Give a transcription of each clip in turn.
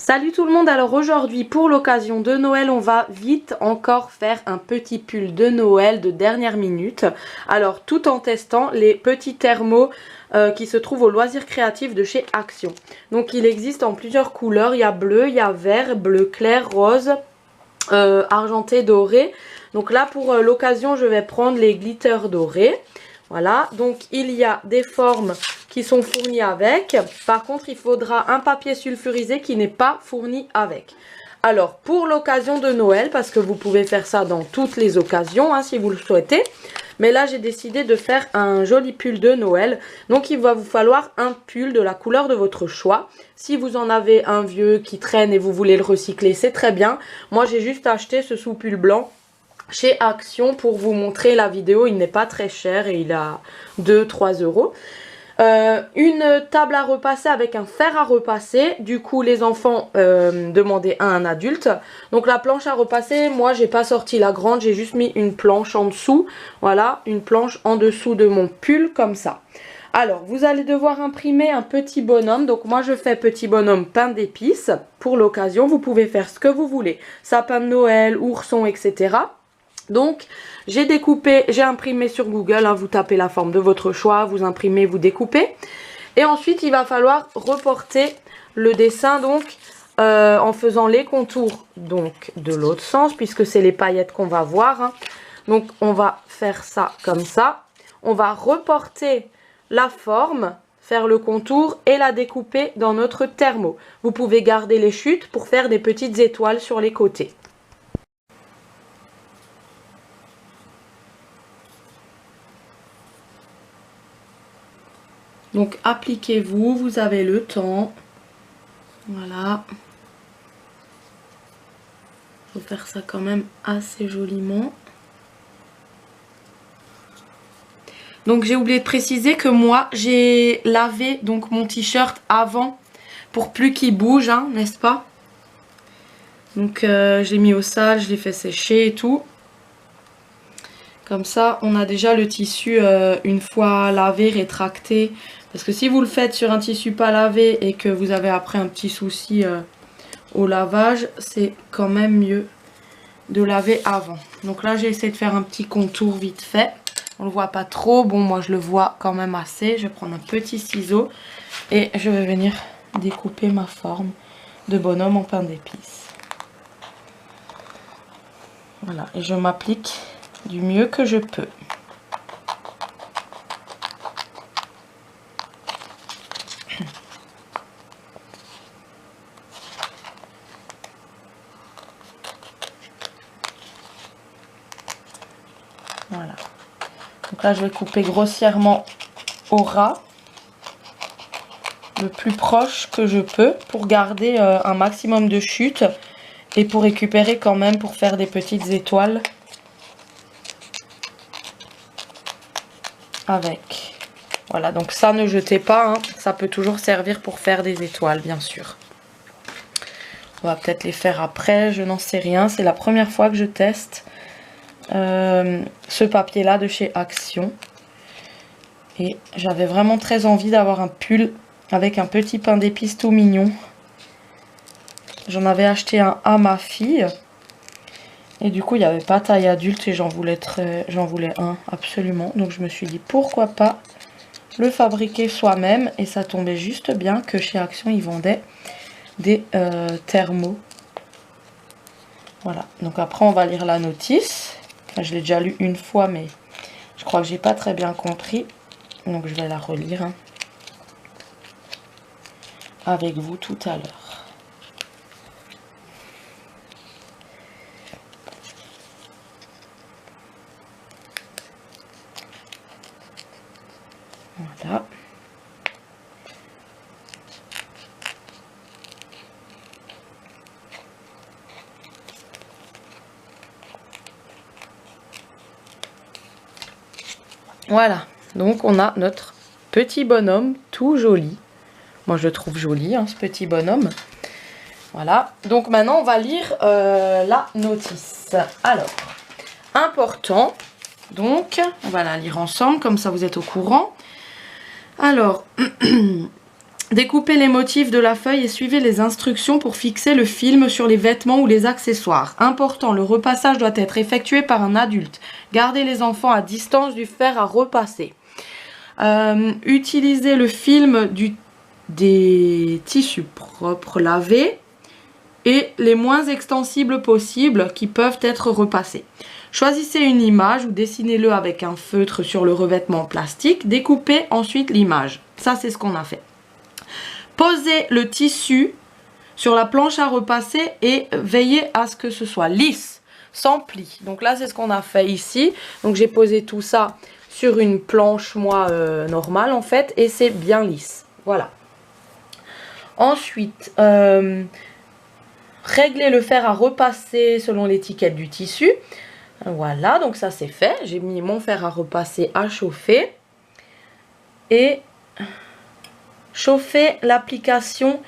Salut tout le monde, alors aujourd'hui pour l'occasion de Noël on va vite encore faire un petit pull de Noël de dernière minute. Alors tout en testant les petits thermos qui se trouvent au Loisirs Créatifs de chez Action. Donc il existe en plusieurs couleurs, il y a bleu, il y a vert, bleu clair, rose, argenté, doré. Donc là pour l'occasion je vais prendre les glitters dorés. Voilà, donc il y a des formes qui sont fournies avec. Par contre, il faudra un papier sulfurisé qui n'est pas fourni avec. Alors, pour l'occasion de Noël, parce que vous pouvez faire ça dans toutes les occasions, hein, si vous le souhaitez. Mais là, j'ai décidé de faire un joli pull de Noël. Donc, il va vous falloir un pull de la couleur de votre choix. Si vous en avez un vieux qui traîne et vous voulez le recycler, c'est très bien. Moi, j'ai juste acheté ce sous-pull blanc chez Action pour vous montrer la vidéo. Il n'est pas très cher et il a 2-3 euros. Une table à repasser avec un fer à repasser. Du coup les enfants demandaient à un adulte. Donc la planche à repasser, moi j'ai pas sorti la grande, j'ai juste mis une planche en dessous. Voilà, une planche en dessous de mon pull comme ça. Alors vous allez devoir imprimer un petit bonhomme. Donc moi je fais petit bonhomme pain d'épices. Pour l'occasion vous pouvez faire ce que vous voulez, sapin de Noël, ourson, etc. Donc j'ai découpé, j'ai imprimé sur Google, hein, vous tapez la forme de votre choix, vous imprimez, vous découpez. Et ensuite il va falloir reporter le dessin donc en faisant les contours donc de l'autre sens, puisque c'est les paillettes qu'on va voir. Hein. Donc on va faire ça comme ça. On va reporter la forme, faire le contour et la découper dans notre thermo. Vous pouvez garder les chutes pour faire des petites étoiles sur les côtés. Donc appliquez-vous, vous avez le temps. Voilà. Il faut faire ça quand même assez joliment. Donc j'ai oublié de préciser que moi j'ai lavé donc mon t-shirt avant pour plus qu'il bouge, hein, n'est-ce pas? Donc je l'ai mis au sale, je l'ai fait sécher et tout. Comme ça on a déjà le tissu une fois lavé, rétracté. Parce que si vous le faites sur un tissu pas lavé et que vous avez après un petit souci au lavage, c'est quand même mieux de laver avant. Donc là j'ai essayé de faire un petit contour vite fait. On le voit pas trop, bon moi je le vois quand même assez. Je vais prendre un petit ciseau et je vais venir découper ma forme de bonhomme en pain d'épices. Voilà, et je m'applique du mieux que je peux. Voilà. Donc là, je vais couper grossièrement au ras, le plus proche que je peux, pour garder un maximum de chute et pour récupérer quand même, pour faire des petites étoiles avec. Voilà, donc ça ne jetez pas, hein. Ça peut toujours servir pour faire des étoiles, bien sûr. On va peut-être les faire après, je n'en sais rien. C'est la première fois que je teste ce papier là de chez Action. Et j'avais vraiment très envie d'avoir un pull avec un petit pain d'épices tout mignon. J'en avais acheté un à ma fille. Et du coup, il n'y avait pas taille adulte et j'en voulais un absolument. Donc je me suis dit pourquoi pas le fabriquer soi-même. Et ça tombait juste bien que chez Action, ils vendaient des thermos. Voilà. Donc après, on va lire la notice. Enfin, je l'ai déjà lu une fois, mais je crois que j'ai pas très bien compris. Donc je vais la relire hein, avec vous tout à l'heure. Voilà. Voilà. Donc on a notre petit bonhomme tout joli. Moi je le trouve joli hein, ce petit bonhomme. Voilà. Donc maintenant on va lire la notice. Alors, important. Donc on va la lire ensemble, comme ça vous êtes au courant. Alors, Découpez les motifs de la feuille et suivez les instructions pour fixer le film sur les vêtements ou les accessoires. Important, le repassage doit être effectué par un adulte. Gardez les enfants à distance du fer à repasser. Utilisez le film des tissus propres lavés et les moins extensibles possibles qui peuvent être repassés. Choisissez une image ou dessinez-le avec un feutre sur le revêtement en plastique. Découpez ensuite l'image. Ça, c'est ce qu'on a fait. Posez le tissu sur la planche à repasser et veillez à ce que ce soit lisse, sans plis. Donc là, c'est ce qu'on a fait ici. Donc j'ai posé tout ça sur une planche, moi, normale en fait, et c'est bien lisse. Voilà. Ensuite, réglez le fer à repasser selon l'étiquette du tissu. Voilà, donc ça c'est fait. J'ai mis mon fer à repasser à chauffer. Et chauffer l'application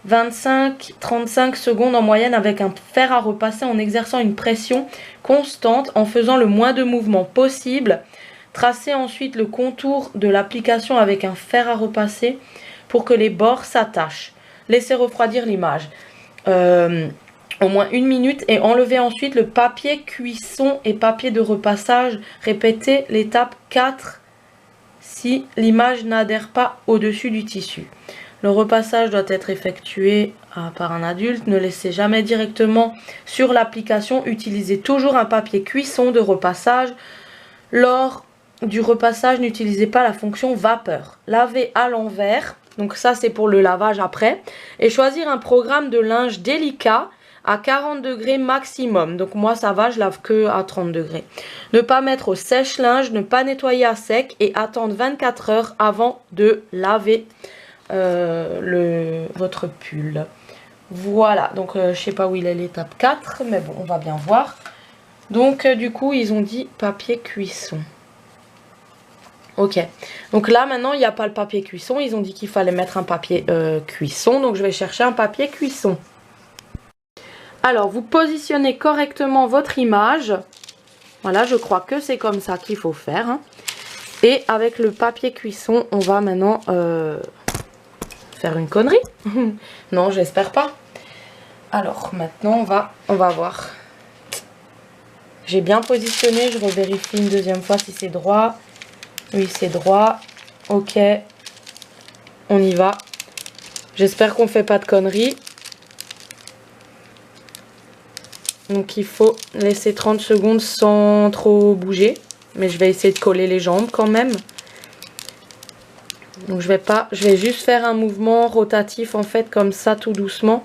25-35 secondes en moyenne avec un fer à repasser en exerçant une pression constante en faisant le moins de mouvements possible. Tracez ensuite le contour de l'application avec un fer à repasser pour que les bords s'attachent. Laissez refroidir l'image au moins 1 minute et enlevez ensuite le papier cuisson et papier de repassage. Répétez l'étape 4 si l'image n'adhère pas au-dessus du tissu. Le repassage doit être effectué par un adulte. Ne laissez jamais directement sur l'application. Utilisez toujours un papier cuisson de repassage. Lors du repassage, n'utilisez pas la fonction vapeur. Lavez à l'envers. Donc ça, c'est pour le lavage après. Et choisir un programme de linge délicat à 40 degrés maximum. Donc moi ça va, je lave que à 30 degrés. Ne pas mettre au sèche-linge, ne pas nettoyer à sec et attendre 24 heures avant de laver votre pull. Voilà, donc je sais pas où il est l'étape 4, mais bon, on va bien voir. Donc du coup, ils ont dit papier cuisson. Ok, donc là maintenant il n'y a pas le papier cuisson, ils ont dit qu'il fallait mettre un papier cuisson, donc je vais chercher un papier cuisson. Alors, vous positionnez correctement votre image. Voilà, je crois que c'est comme ça qu'il faut faire. Hein. Et avec le papier cuisson, on va maintenant faire une connerie. Non, j'espère pas. Alors, maintenant, on va voir. J'ai bien positionné, je revérifie une deuxième fois si c'est droit. Oui, c'est droit. Ok, on y va. J'espère qu'on fait pas de conneries. Donc il faut laisser 30 secondes sans trop bouger. Mais je vais essayer de coller les jambes quand même. Donc je vais juste faire un mouvement rotatif en fait comme ça tout doucement.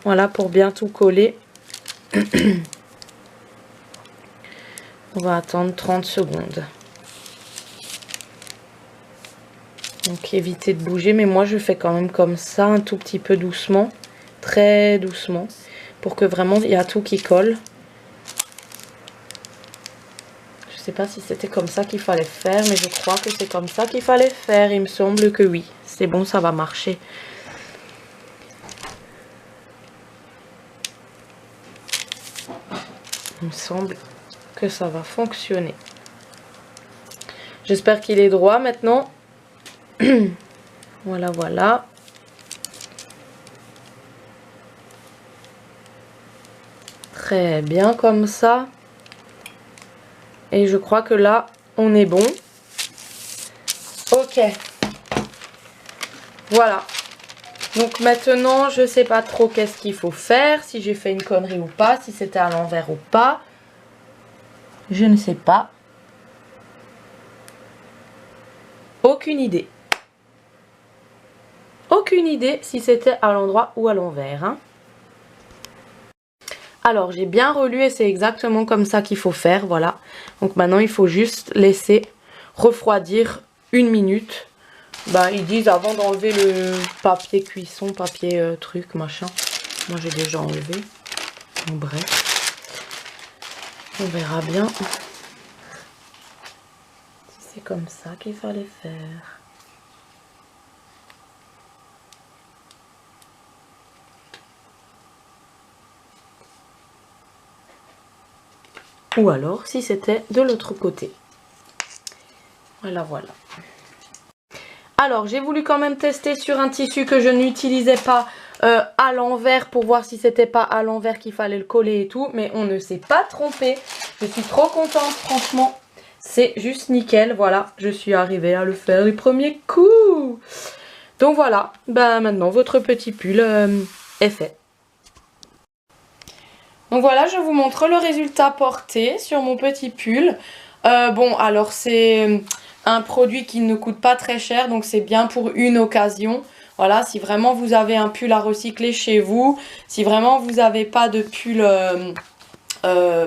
Voilà pour bien tout coller. On va attendre 30 secondes. Donc évitez de bouger, mais moi je fais quand même comme ça un tout petit peu doucement. Très doucement. Pour que vraiment il y a tout qui colle. Je sais pas si c'était comme ça qu'il fallait faire, mais je crois que c'est comme ça qu'il fallait faire. Il me semble que oui. C'est bon, ça va marcher. Il me semble que ça va fonctionner. J'espère qu'il est droit maintenant. Voilà, voilà. Très bien comme ça. Et je crois que là, on est bon. Ok. Voilà. Donc maintenant, je sais pas trop qu'est-ce qu'il faut faire. Si j'ai fait une connerie ou pas. Si c'était à l'envers ou pas. Je ne sais pas. Aucune idée. Aucune idée si c'était à l'endroit ou à l'envers. Hein. Alors, j'ai bien relu et c'est exactement comme ça qu'il faut faire, voilà. Donc maintenant, il faut juste laisser refroidir 1 minute. Ben, ils disent avant d'enlever le papier cuisson, papier truc, machin. Moi, j'ai déjà enlevé. Donc, bref. On verra bien si c'est comme ça qu'il fallait faire. Ou alors si c'était de l'autre côté. Voilà, voilà. Alors, j'ai voulu quand même tester sur un tissu que je n'utilisais pas à l'envers pour voir si c'était pas à l'envers qu'il fallait le coller et tout. Mais on ne s'est pas trompé. Je suis trop contente, franchement. C'est juste nickel. Voilà, je suis arrivée à le faire les premiers coups. Donc voilà, bah maintenant votre petit pull est fait. Donc voilà, je vous montre le résultat porté sur mon petit pull. Bon, alors c'est un produit qui ne coûte pas très cher, donc c'est bien pour une occasion. Voilà, si vraiment vous avez un pull à recycler chez vous, si vraiment vous n'avez pas de pull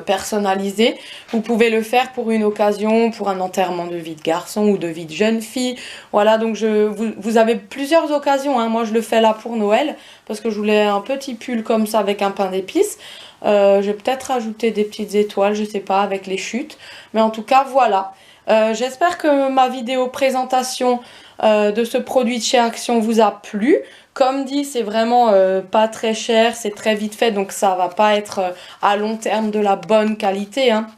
personnalisé, vous pouvez le faire pour une occasion, pour un enterrement de vie de garçon ou de vie de jeune fille. Voilà, donc vous avez plusieurs occasions, hein. Moi je le fais là pour Noël, parce que je voulais un petit pull comme ça avec un pain d'épices. Je vais peut-être rajouter des petites étoiles, je sais pas, avec les chutes. Mais en tout cas, voilà. J'espère que ma vidéo présentation de ce produit de chez Action vous a plu. Comme dit, c'est vraiment pas très cher, c'est très vite fait, donc ça va pas être à long terme de la bonne qualité, hein.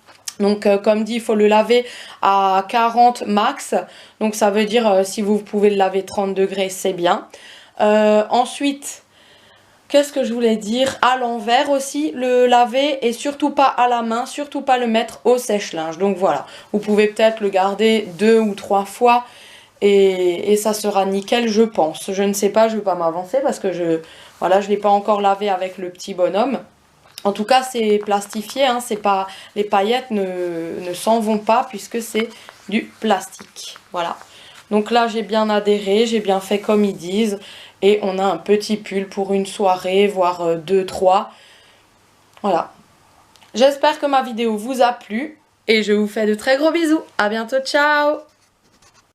Donc comme dit, il faut le laver à 40 max. Donc ça veut dire si vous pouvez le laver 30 degrés, c'est bien. Ensuite... qu'est-ce que je voulais dire? À l'envers aussi, le laver et surtout pas à la main, surtout pas le mettre au sèche-linge. Donc voilà, vous pouvez peut-être le garder 2 ou 3 fois et ça sera nickel, je pense. Je ne sais pas, je ne vais pas m'avancer parce que je l'ai pas encore lavé avec le petit bonhomme. En tout cas, c'est plastifié, hein, c'est pas, les paillettes ne s'en vont pas puisque c'est du plastique. Voilà. Donc là, j'ai bien adhéré, j'ai bien fait comme ils disent. Et on a un petit pull pour une soirée, voire 2, 3. Voilà. J'espère que ma vidéo vous a plu. Et je vous fais de très gros bisous. À bientôt, ciao!